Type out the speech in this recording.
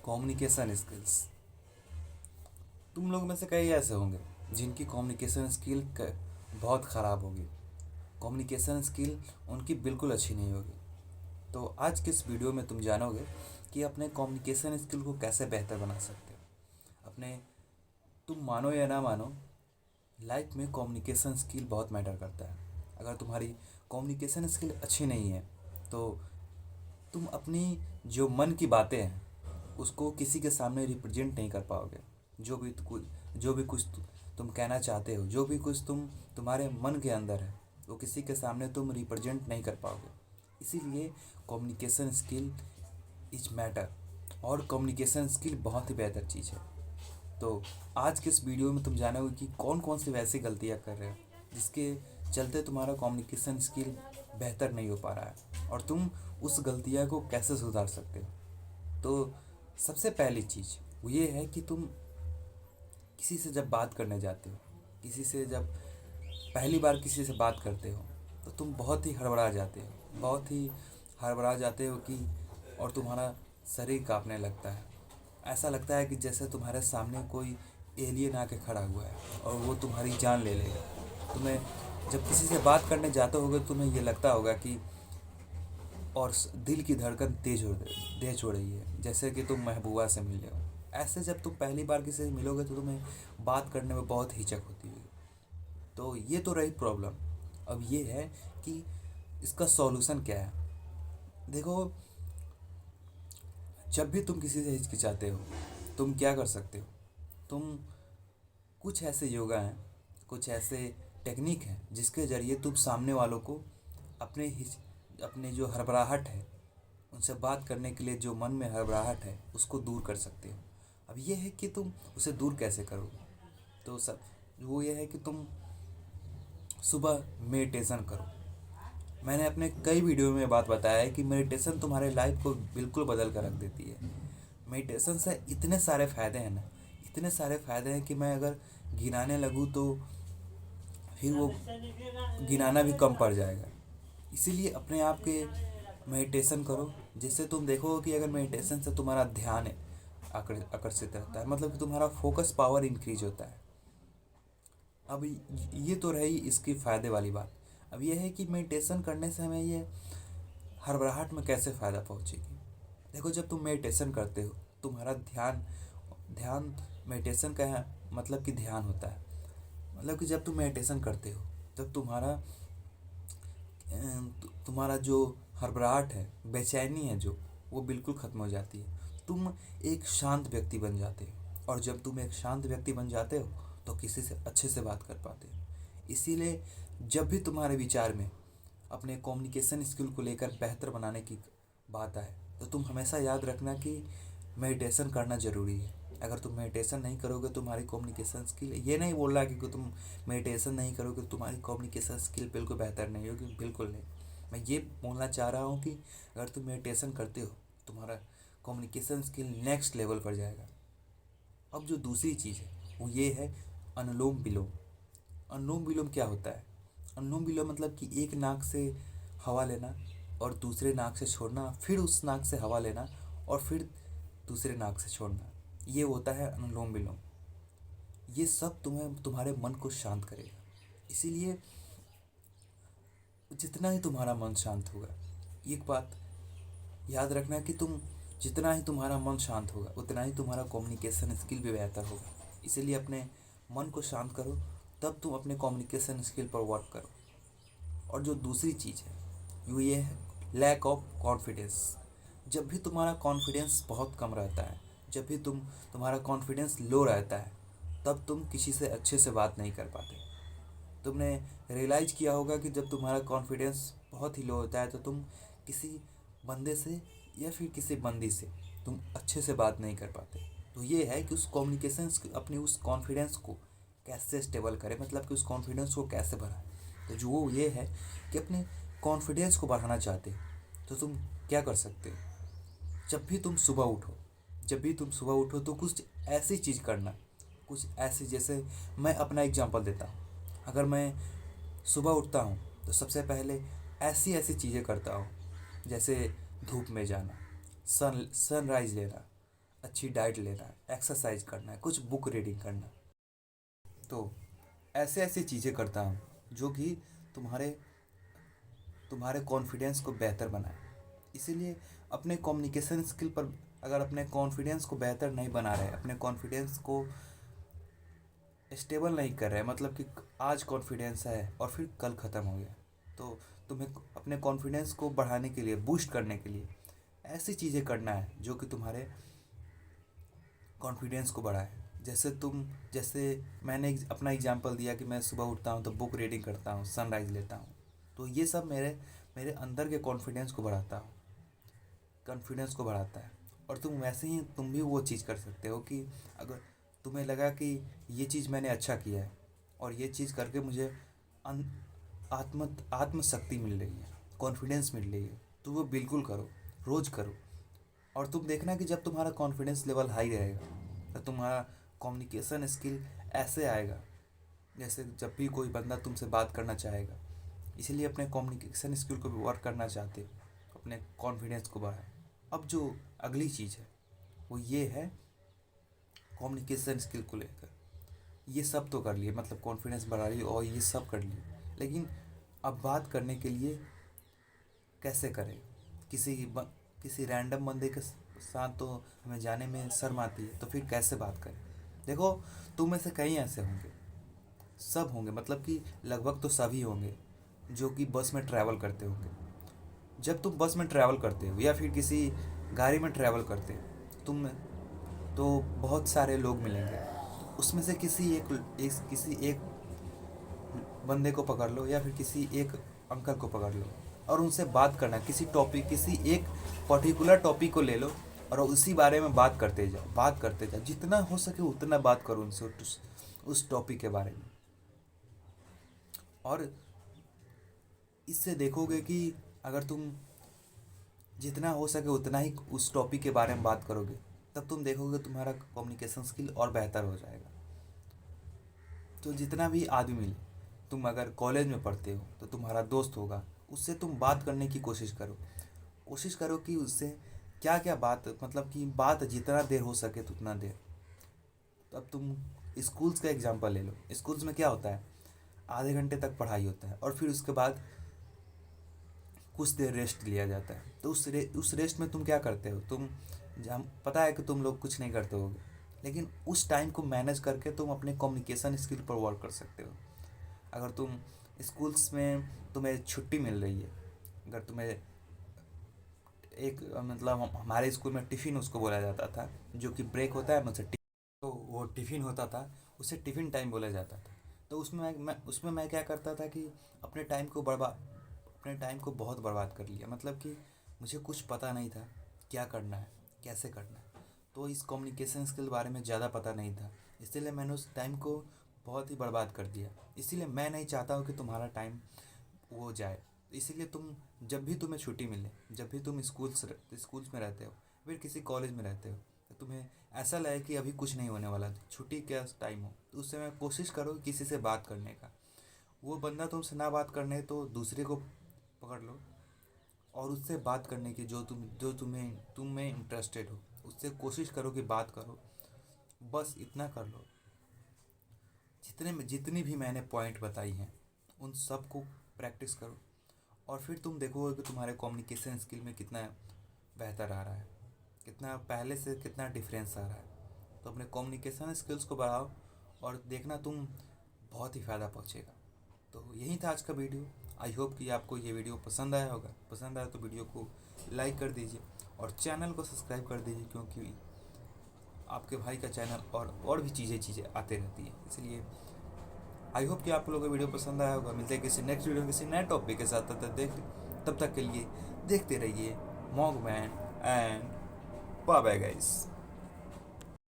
Communication skills. तुम लोग में से कई ऐसे होंगे जिनकी कम्युनिकेशन स्किल बहुत ख़राब होगी। कम्युनिकेशन स्किल उनकी बिल्कुल अच्छी नहीं होगी। तो आज के इस वीडियो में तुम जानोगे कि अपने कम्युनिकेशन स्किल को कैसे बेहतर बना सकते हो। अपने तुम मानो या ना मानो, लाइफ में कम्युनिकेशन स्किल बहुत मैटर करता है। अगर तुम्हारी कम्युनिकेशन स्किल अच्छी नहीं है तो तुम अपनी जो मन की बातें हैं उसको किसी के सामने रिप्रेजेंट नहीं कर पाओगे। जो भी कुछ तुम कहना चाहते हो, जो भी कुछ तुम्हारे मन के अंदर है, वो किसी के सामने तुम रिप्रेजेंट नहीं कर पाओगे। इसीलिए कम्युनिकेशन स्किल इज मैटर, और कम्युनिकेशन स्किल बहुत ही बेहतर चीज़ है। तो आज के इस वीडियो में तुम जानोगे कि कौन कौन सी वैसी गलतियाँ कर रहे हो जिसके चलते तुम्हारा कम्युनिकेशन स्किल बेहतर नहीं हो पा रहा है, और तुम उस गलतियाँ को कैसे सुधार सकते हो। तो सबसे पहली चीज़ वो ये है कि तुम किसी से जब बात करने जाते हो, किसी से जब पहली बार किसी से बात करते हो, तो तुम बहुत ही हड़बड़ा जाते हो, बहुत ही हड़बड़ा जाते हो कि और तुम्हारा शरीर कांपने लगता है। ऐसा लगता है कि जैसे तुम्हारे सामने कोई एलियन आके खड़ा हुआ है और वो तुम्हारी जान ले लेगा। तुम्हें जब किसी से बात करने जाते होगे तुम्हें ये लगता होगा कि और दिल की धड़कन तेज हो रही है, जैसे कि तुम महबूबा से मिल रहे हो। ऐसे जब तुम पहली बार किसी से मिलोगे तो तुम्हें बात करने में बहुत हिचक होती है। तो ये तो रही प्रॉब्लम। अब ये है कि इसका सॉल्यूशन क्या है। देखो, जब भी तुम किसी से हिचकिचाते हो तुम क्या कर सकते हो। तुम कुछ ऐसे योगा हैं, कुछ ऐसे टेक्निक हैं जिसके ज़रिए तुम सामने वालों को अपने जो हड़बड़ाहट है, उनसे बात करने के लिए जो मन में हड़बड़ाहट है उसको दूर कर सकते हो। अब ये है कि तुम उसे दूर कैसे करोगे। तो सब वो ये है कि तुम सुबह मेडिटेशन करो। मैंने अपने कई वीडियो में बात बताया है कि मेडिटेशन तुम्हारे लाइफ को बिल्कुल बदल कर रख देती है। मेडिटेशन से इतने सारे फ़ायदे हैं ना, इतने सारे फ़ायदे हैं कि मैं अगर गिनाने लगूँ तो फिर वो गिनाना भी कम पड़ जाएगा। इसीलिए अपने आप के मेडिटेशन करो, जिससे तुम देखोगे कि अगर मेडिटेशन से तुम्हारा ध्यान है आकर्षित रहता है, मतलब कि तुम्हारा फोकस पावर इंक्रीज होता है। अब ये तो रही इसकी फ़ायदे वाली बात। अब ये है कि मेडिटेशन करने से हमें ये हड़बड़ाहट में कैसे फ़ायदा पहुँचेगी। देखो, जब तुम मेडिटेशन करते हो तुम्हारा ध्यान ध्यान मेडिटेशन का मतलब कि ध्यान होता है। मतलब कि जब तुम मेडिटेशन करते हो तब तुम्हारा जो हड़बड़ाहट है, बेचैनी है जो, वो बिल्कुल ख़त्म हो जाती है। तुम एक शांत व्यक्ति बन जाते हो, और जब तुम एक शांत व्यक्ति बन जाते हो तो किसी से अच्छे से बात कर पाते हो। इसीलिए जब भी तुम्हारे विचार में अपने कम्युनिकेशन स्किल को लेकर बेहतर बनाने की बात आए तो तुम हमेशा याद रखना कि मेडिटेशन करना ज़रूरी है। अगर तुम मेडिटेशन नहीं करोगे तुम्हारी कम्युनिकेशन स्किल, ये नहीं बोल रहा कि तुम मेडिटेशन नहीं करोगे तो तुम्हारी कम्युनिकेशन स्किल बिल्कुल बेहतर नहीं होगी, बिल्कुल नहीं। मैं ये बोलना चाह रहा हूँ कि अगर तुम मेडिटेशन करते हो तुम्हारा कम्युनिकेशन स्किल नेक्स्ट लेवल पर जाएगा। अब जो दूसरी चीज़ है वो ये है अनुलोम विलोम। अनुलोम विलोम क्या होता है। अनुलोम विलोम मतलब कि एक नाक से हवा लेना और दूसरे नाक से छोड़ना, फिर उस नाक से हवा लेना और फिर दूसरे नाक से छोड़ना, ये होता है अनुलोम विलोम। ये सब तुम्हारे मन को शांत करेगा। इसीलिए जितना ही तुम्हारा मन शांत होगा, एक बात याद रखना कि जितना ही तुम्हारा मन शांत होगा उतना ही तुम्हारा कम्युनिकेशन स्किल भी बेहतर होगा। इसीलिए अपने मन को शांत करो, तब तुम अपने कम्युनिकेशन स्किल पर वर्क करो। और जो दूसरी चीज़ है वो ये है लैक ऑफ कॉन्फिडेंस। जब भी तुम्हारा कॉन्फिडेंस बहुत कम रहता है, जब भी तुम्हारा कॉन्फिडेंस लो रहता है, तब तुम किसी से अच्छे से बात नहीं कर पाते। तुमने रियलाइज़ किया होगा कि जब तुम्हारा कॉन्फिडेंस बहुत ही लो होता है तो तुम किसी बंदे से या फिर किसी बंदी से तुम अच्छे से बात नहीं कर पाते। तो ये है कि उस कम्युनिकेशन अपनी उस कॉन्फिडेंस को कैसे स्टेबल करें, मतलब कि उस कॉन्फिडेंस को कैसे बढ़ाएं। तो जो वो ये है कि अपने कॉन्फिडेंस को बढ़ाना चाहते हो तो तुम क्या कर सकते हो। जब भी तुम सुबह उठो जब भी तुम सुबह उठो तो कुछ ऐसी चीज़ करना, कुछ ऐसी, जैसे मैं अपना एग्जांपल देता हूँ। अगर मैं सुबह उठता हूँ तो सबसे पहले ऐसी ऐसी चीज़ें करता हूँ, जैसे धूप में जाना, सनराइज़ लेना, अच्छी डाइट लेना है, एक्सरसाइज करना है, कुछ बुक रीडिंग करना है। तो ऐसे ऐसी चीज़ें करता हूँ जो कि तुम्हारे तुम्हारे कॉन्फिडेंस को बेहतर बनाए। इसीलिए अपने कम्युनिकेशन स्किल पर, अगर अपने कॉन्फिडेंस को बेहतर नहीं बना रहे, अपने कॉन्फिडेंस को स्टेबल नहीं कर रहे, मतलब कि आज कॉन्फिडेंस है और फिर कल ख़त्म हो गया, तो तुम्हें अपने कॉन्फिडेंस को बढ़ाने के लिए, बूस्ट करने के लिए ऐसी चीज़ें करना है जो कि तुम्हारे कॉन्फिडेंस को बढ़ाए। जैसे मैंने अपना एग्जांपल दिया कि मैं सुबह उठता हूँ तो बुक रीडिंग करता हूँ, सनराइज़ लेता हूँ, तो ये सब मेरे मेरे अंदर के कॉन्फिडेंस को बढ़ाता है। और तुम भी वो चीज़ कर सकते हो कि अगर तुम्हें लगा कि ये चीज़ मैंने अच्छा किया है और ये चीज़ करके मुझे अन- आत्मशक्ति मिल रही है, कॉन्फिडेंस मिल रही है, तो वो बिल्कुल करो, रोज़ करो। और तुम देखना कि जब तुम्हारा कॉन्फिडेंस लेवल हाई रहेगा तो तुम्हारा कम्युनिकेशन स्किल ऐसे आएगा जैसे जब भी कोई बंदा तुमसे बात करना चाहेगा। इसीलिए अपने कम्युनिकेशन स्किल को भी वर्क करना चाहते हो, अपने कॉन्फिडेंस को बढ़ाए। अब जो अगली चीज़ है वो ये है, कम्युनिकेशन स्किल को लेकर ये सब तो कर लिए, मतलब कॉन्फिडेंस बढ़ा लिए और ये सब कर लिए, लेकिन अब बात करने के लिए कैसे करें? किसी किसी रैंडम बंदे के साथ तो हमें जाने में शर्म आती है, तो फिर कैसे बात करें? देखो, तुम में से कई ऐसे होंगे, सब होंगे, मतलब कि लगभग तो सभी होंगे जो कि बस में ट्रैवल करते होंगे। जब तुम बस में ट्रैवल करते हो या फिर किसी गाड़ी में ट्रैवल करते हो, तुम तो बहुत सारे लोग मिलेंगे, उसमें से किसी एक बंदे को पकड़ लो या फिर किसी एक अंकल को पकड़ लो और उनसे बात करना, किसी एक पर्टिकुलर टॉपिक को ले लो और उसी बारे में बात करते जाओ, जितना हो सके उतना बात करो उनसे उस टॉपिक के बारे में। और इससे देखोगे कि अगर तुम जितना हो सके उतना ही उस टॉपिक के बारे में बात करोगे, तब तुम देखोगे तुम्हारा कम्युनिकेशन स्किल और बेहतर हो जाएगा। तो जितना भी आदमी मिले, तुम अगर कॉलेज में पढ़ते हो तो तुम्हारा दोस्त होगा, उससे तुम बात करने की कोशिश करो कि उससे क्या क्या बात, मतलब कि बात जितना देर हो सके तो उतना देर। तो अब तुम स्कूल्स का एग्जांपल ले लो। स्कूल्स में क्या होता है, आधे घंटे तक पढ़ाई होता है और फिर उसके बाद कुछ देर रेस्ट लिया जाता है। तो उस रेस्ट में तुम क्या करते हो? जहाँ पता है कि तुम लोग कुछ नहीं करते होगे, लेकिन उस टाइम को मैनेज करके तुम अपने कम्युनिकेशन स्किल पर वर्क कर सकते हो। अगर तुम स्कूल्स में तुम्हें छुट्टी मिल रही है, अगर तुम्हें एक मतलब हमारे स्कूल में टिफ़िन उसको बोला जाता था, जो कि ब्रेक होता है मतलब तो वो टिफ़िन होता था, उसे टिफ़िन टाइम बोला जाता था। तो उसमें मैं क्या करता था कि अपने टाइम को बहुत बर्बाद कर लिया, मतलब कि मुझे कुछ पता नहीं था क्या करना है, कैसे करना है। तो इस कम्युनिकेशन स्किल के बारे में ज़्यादा पता नहीं था, इसलिए मैंने उस टाइम को बहुत ही बर्बाद कर दिया। इसीलिए मैं नहीं चाहता हूँ कि तुम्हारा टाइम वो जाए। इसीलिए जब भी तुम्हें छुट्टी मिले, जब भी तुम स्कूल्स में रहते हो, फिर किसी कॉलेज में रहते हो, तो तुम्हें ऐसा लगे कि अभी कुछ नहीं होने वाला, छुट्टी क्या टाइम हो, तो उस समय कोशिश करो किसी से बात करने का। वो बंदा तुमसे ना बात करने तो दूसरे को पकड़ लो और उससे बात करने की, जो तुम में इंटरेस्टेड हो, उससे कोशिश करो कि बात करो। बस इतना कर लो। जितनी भी मैंने पॉइंट बताई हैं उन सब को प्रैक्टिस करो और फिर तुम देखोगे कि तुम्हारे कम्युनिकेशन स्किल में कितना बेहतर आ रहा है, कितना पहले से कितना डिफरेंस आ रहा है। तो अपने कम्युनिकेशन स्किल्स को बढ़ाओ और देखना तुम बहुत ही फ़ायदा पहुँचेगा। तो यही था आज का वीडियो। आई होप कि आपको ये वीडियो पसंद आया होगा। पसंद आया तो वीडियो को लाइक कर दीजिए और चैनल को सब्सक्राइब कर दीजिए, क्योंकि आपके भाई का चैनल और भी चीज़ें आते रहती है। इसलिए आई होप कि आप लोगों को वीडियो पसंद आया होगा। मिलते हैं किसी नेक्स्ट वीडियो किसी नए टॉपिक के साथ। तब तक के लिए देखते रहिए Monk Man and bye bye guys.